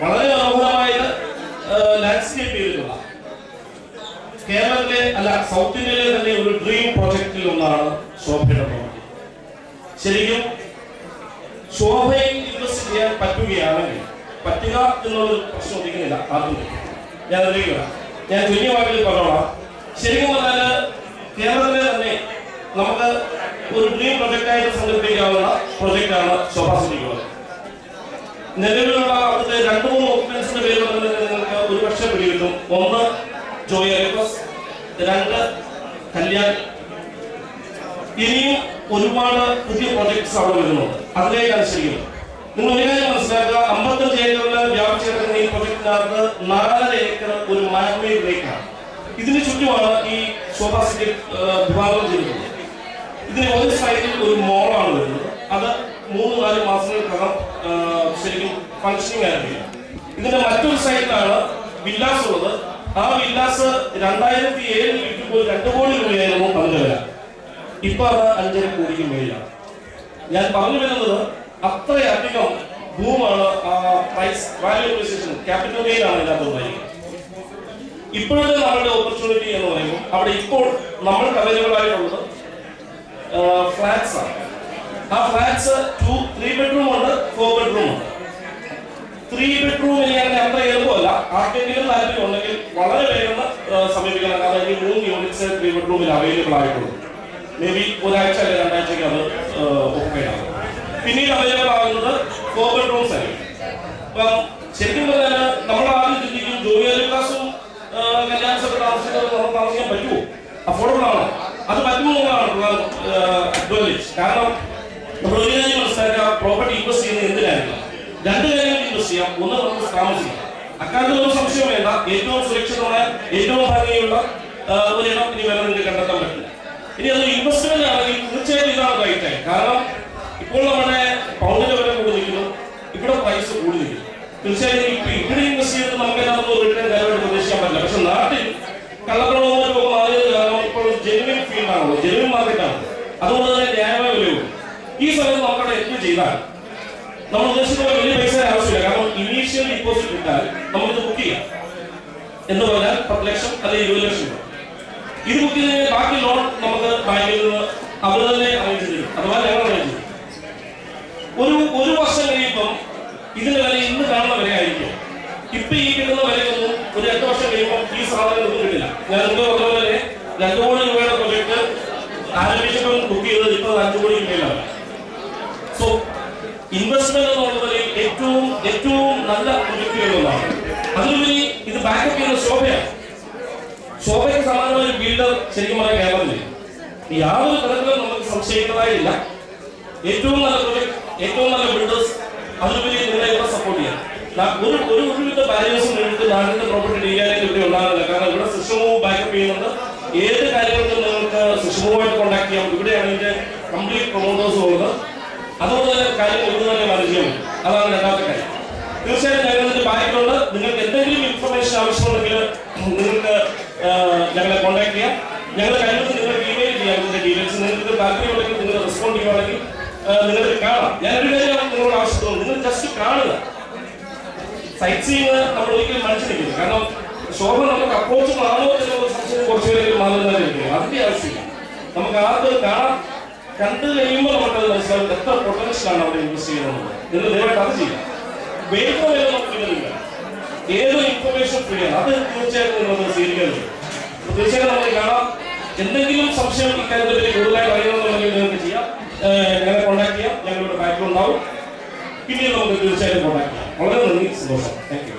വളരെ മനോഹരമായ ലാൻഡ്സ്കേപ്പ് ചെയ്തിട്ടുള്ള കേരളത്തിലെ അല്ല സൗത്ത് ഇന്ത്യയിലെ തന്നെ ഒരു ഡ്രീം പ്രോജക്റ്റിൽ ഒന്നാണ് ശോഭയുടെ പ്രോജക്റ്റ്. ശരിക്കും ശോഭയിൽ ഇൻവെസ്റ്റ് ചെയ്യാൻ പറ്റുകയാണെങ്കിൽ പറ്റുക എന്നുള്ളൊരു പ്രശ്നം ഒതുക്കുന്നില്ല. ആദ്യം ഞാൻ അതിലേക്ക് വരാം. ഞാൻ തുല്യമായിട്ട് പറഞ്ഞോളാം. ശരിക്കും പറഞ്ഞാൽ കേരളത്തിലെ തന്നെ നമുക്ക് ഒരു ഡ്രീം പ്രൊജക്റ്റായിട്ട് സങ്കല്പിക്കാവുന്ന പ്രൊജക്റ്റാണ് ശോഭ സിറ്റിക്കുള്ളത്. നിലവിലുള്ള അവിടുത്തെ 2-3 ഓക്യുപ്പൻസിന്റെ പേര് പറഞ്ഞാൽ നിങ്ങൾക്ക് ഒരു പക്ഷേ പിടികിട്ടും. ഒന്ന് ജോയ് എലിക്കോസ്, 2 കല്യാൺ. ഇനിയും ഒരുപാട് പുതിയ പ്രൊജക്ട്സ് അവിടെ വരുന്നുണ്ട്. അതിലേക്കാണ് ശരിക്കും നിങ്ങൾ ഒരു കാര്യം മനസ്സിലാക്കുക. 55 ഏക്കറിൽ വ്യാപിച്ചിരിക്കുന്ന ഈ പ്രൊജക്ടിനകത്ത് 4.5 ഏക്കർ ഒരു മാൻമെയ്ഡ് ലേക്കാണ്. ഇതിന് ചുറ്റുമാണ് ഈ ശോഭ സിറ്റി വിഭാഗം ചെയ്യുന്നത്. ഇതിന് ഒരു സൈഡിൽ ഒരു മോളാണ് വരുന്നത്. അത് 3-4 മാസങ്ങൾക്കകം ശരിക്കും ഫംഗ്ഷനിങ് ആരംഭിക്കും. ഇതിന്റെ മറ്റൊരു സൈഡിലാണ് വില്ലാസ് ഉള്ളത്. ആ വില്ലാസ് 2007 വിൽക്കുമ്പോൾ 2 കോടി രൂപയായിരുന്നു അതിന്റെ വില. ഇപ്പൊ അത് 5.5 കോടിക്ക് മേലാണ്. ഞാൻ പറഞ്ഞു വരുന്നത് അത്രയധികം ഭൂമാണ് പ്രൈസ് വാല്യൂഷൻ ക്യാപിറ്റൽ ഗെയിൻ ആണ് ഇതിനകത്ത് ഉണ്ടായിരിക്കുന്നത്. ഇപ്പോഴത്തെ നമ്മളുടെ ഓപ്പർച്യൂണിറ്റി എന്ന് പറയുമ്പോൾ അവിടെ ഇപ്പോൾ നമ്മൾക്ക് അവൈലബിൾ ആയിട്ടുള്ളത് ഫ്ലാറ്റ്സ് ആണ്. ആ ഫ്ലാറ്റ്സ് 3 ബെഡ്റൂം ഉണ്ട്, 4 ബെഡ്റൂം ഉണ്ട്. 3 ബെഡ്റൂം ഇനി അങ്ങനെ അത്ര എളുപ്പമല്ല. ആർക്കെങ്കിലും താല്പര്യം ഉണ്ടെങ്കിൽ വളരെ വേഗം സമീപിക്കണം. കാരണം ഈ 3 യൂണിറ്റ്സ് 3 ബെഡ്റൂമിൽ അവൈലബിൾ ആയിട്ടുള്ളൂ. മേ ബി ഒരാഴ്ച അല്ലെങ്കിൽ 2 ആഴ്ചയ്ക്ക് അത് ഓക്കുപൈഡ് ആകും. പിന്നീട് അവൈലബിൾ ആകുന്നത് 4 ബെഡ്റൂംസ് ആയിരിക്കും. അപ്പം ശരിക്കും പറഞ്ഞാൽ നമ്മൾ ആദ്യം ചിന്തിക്കും ജോലി ക്ലാസും കല്യാണമൊക്കെ താമസിക്കുന്നത് നമുക്ക് താമസിക്കാൻ പറ്റുമോ, അഫോർഡബിൾ ആണോ? അത് പറ്റുമെന്നുള്ളതാണ് അഡ്വാൻറ്റേജ്. കാരണം നമ്മൾ ഒരു കാര്യം മനസ്സിലാക്കുക, പ്രോപ്പർട്ടി ഇൻവെസ്റ്റ് ചെയ്യുന്നത് എന്തിനായിരിക്കും? 2 കാര്യങ്ങൾ ഇൻവെസ്റ്റ് ചെയ്യാം. ഒന്ന് നമുക്ക് താമസിക്കാം. അക്കാര്യത്തിൽ ഒരു സംശയം വേണ്ട. ഏറ്റവും സുരക്ഷിതമായ ഏറ്റവും ഭംഗിയുള്ള ഒരു ഇടം ഇനി വേറെ നിങ്ങൾക്ക് കണ്ടെത്താൻ പറ്റില്ല. ഇനി അത് ഇൻവെസ്റ്റ്മെന്റ് ആണെങ്കിൽ തീർച്ചയായും ഇതാണ് റൈറ്റ് ടൈം. കാരണം ഇപ്പോൾ നമ്മുടെ പൗണ്ടിന്റെ വില കൂടി നിൽക്കുന്നു, ഇവിടെ പ്രൈസ് കൂടി നിൽക്കുന്നു. തീർച്ചയായും ഇപ്പൊ ഇവിടെ ഇൻവെസ്റ്റ് ചെയ്ത് നമുക്ക് എല്ലാവർക്കും റിട്ടേൺ കാര്യമായിട്ട് പ്രതീക്ഷിക്കാൻ പറ്റില്ല. പക്ഷെ നാട്ടിൽ കള്ളപ്പണവുമായിട്ട് മാറിയത് കാരണം ഇപ്പോൾ ജെനുവിൻ ഫീൽഡ് ആണല്ലോ, ജെനുവിൻ മാർക്കറ്റാണ്. അതുകൊണ്ട് തന്നെ ന്യായമായ വിലയുള്ളൂ. ഈ സമയത്ത് നമുക്കവിടെ എത്തും ചെയ്താൽ നമ്മൾ ഉദ്ദേശിക്കുന്ന വലിയ പൈസ ആവശ്യമില്ല. കാരണം ഇനീഷ്യൽ ഡിപ്പോസിറ്റ് ഇട്ടാൽ നമുക്കിത് ബുക്ക് ചെയ്യാം. എന്ന് പറഞ്ഞാൽ 10 ലക്ഷം അല്ലെങ്കിൽ 20 ലക്ഷം രൂപ. ഇത് ബുക്ക് ചെയ്തതിന് ബാക്കി ലോൺ നമുക്ക് ബാങ്കിൽ നിന്ന് അവർ തന്നെ അറേഞ്ച് ചെയ്യും, അഥവാ ഞങ്ങൾ അറേഞ്ച് ചെയ്യും. ഒരു വർഷം കഴിയുമ്പം ഇതിന്റെ വില ഇന്ന് കാണുന്ന വിലയായിരിക്കും. ഇപ്പൊ ഈ കിട്ടുന്ന വിലയൊന്നും ഒരു 8 വർഷം കഴിയുമ്പോൾ ഈ സാധനം ഒന്നും കിട്ടില്ല. ഞാൻ മുമ്പ് പറഞ്ഞ പോലെ 2 കോടി രൂപയുടെ പ്രൊജക്ട് ആരംഭിച്ചപ്പോൾ ബുക്ക് ചെയ്തത് ഇപ്പോൾ 5 കോടി രൂപയിലാണ്. സോ ഇൻവെസ്റ്റ്മെന്റ് എന്നുള്ളത് ഏറ്റവും നല്ല പ്രൊജക്ടുകളൊന്നാണ്. അതിലുപരി ഇത് ബാക്കപ്പ് ചെയ്യുന്ന ശോഭയാണ്. ശോഭയ്ക്ക് സമാനമായ ബിൽഡർ ശരിക്കും പറഞ്ഞാൽ കേരളത്തിൽ യാതൊരു തരത്തിലും നമുക്ക് സംശയിക്കുന്നതായില്ല. ഏറ്റവും നല്ല പ്രൊജക്ട്, ഏറ്റവും നല്ല ബിൽഡേഴ്സ്, അതിലുപരി നിങ്ങളെ ഇവിടെ സപ്പോർട്ട് ചെയ്യാം. ഒരുവിധ ബാരിയേഴ്സും നിങ്ങൾക്ക് നാടിന്റെ പ്രോപ്പർട്ടി ഡീലായിട്ട് ഇവിടെ ഉണ്ടാകുന്നില്ല. കാരണം ഇവിടെ സിസ്റ്റവും ബാക്കപ്പ് ചെയ്യുന്നുണ്ട്. ഏത് കാര്യങ്ങൾക്കും നിങ്ങൾക്ക് സിസ്റ്റവുമായിട്ട് കോൺടാക്ട് ചെയ്യാം. ഇവിടെയാണ് ഇതിന്റെ കംപ്ലീറ്റ് പ്രൊമോട്ടേഴ്സും ഉള്ളത്. അതുകൊണ്ട് തന്നെ കാര്യങ്ങൾ ഇവിടെ തന്നെ മാനേജ് ചെയ്യാൻ പറ്റും. അതാണ് രണ്ടാമത്തെ കാര്യം. തീർച്ചയായും ഞങ്ങളുടെ ബാക്കിലുള്ള നിങ്ങൾക്ക് എന്തെങ്കിലും ഇൻഫർമേഷൻ ആവശ്യമുണ്ടെങ്കിൽ നിങ്ങൾക്ക് ഞങ്ങളെ കോൺടാക്ട് ചെയ്യാം. ഞങ്ങളുടെ കഴിവത് നിങ്ങൾക്ക് ഇമെയിൽ ചെയ്യാം. ഇതിന്റെ ഡീറ്റെയിൽസ് നിങ്ങൾക്ക് താല്പര്യമുണ്ടെങ്കിൽ നിങ്ങൾ റെസ്പോണ്ട് ചെയ്യുകയാണെങ്കിൽ നിങ്ങൾക്ക് കാണാം. ഞാനൊരു കാര്യം നിങ്ങളോട് ആവശ്യപ്പെടുന്നു, നിങ്ങൾ ജസ്റ്റ് കാണുക. സൈറ്റ് സീയിങ് നമ്മൾ ഒരിക്കലും മനസ്സിലിരിക്കുന്നു. കാരണം ശോഭ നമുക്ക് അപ്രോച്ച് ആണോ എന്നുള്ള സംശയം കുറച്ച് പേരെങ്കിലും മാറുന്നതായിരിക്കും. അതിന്റെ ആവശ്യമില്ല. നമുക്ക് ആർക്കും കാണാം. കണ്ടു കഴിയുമ്പോൾ നമുക്കത് മനസ്സിലാവും എത്ര പൊട്ടൻഷ്യലാണ് അവിടെ ഇൻവെസ്റ്റ് ചെയ്യുന്നത്. നിങ്ങൾ ദയവായിട്ട് അത് ചെയ്യാം. വേഗം വരെ നമുക്ക് കിട്ടുന്നില്ല. ഏതൊരു ഇൻഫർമേഷൻ ഫ്രീ ആണ്, അത് തീർച്ചയായിട്ടും നിങ്ങൾ സ്വീകരിക്കുന്നത്. തീർച്ചയായിട്ടും നമുക്ക് കാണാം. എന്തെങ്കിലും സംശയം ഇക്കാര്യത്തെ പറ്റി കൂടുതലായിട്ട് അറിയണമെന്നുണ്ടെങ്കിൽ നിങ്ങൾക്ക് ചെയ്യാം. ഞങ്ങളെ കോൺടാക്ട് ചെയ്യാം. ഞങ്ങളുടെ ബാക്കിൽ ഉണ്ടാവും. പിന്നീട് നമുക്ക് തീർച്ചയായിട്ടും കോൺടാക്ട് ചെയ്യാം. വളരെ നന്ദി, സന്തോഷം. Thank you.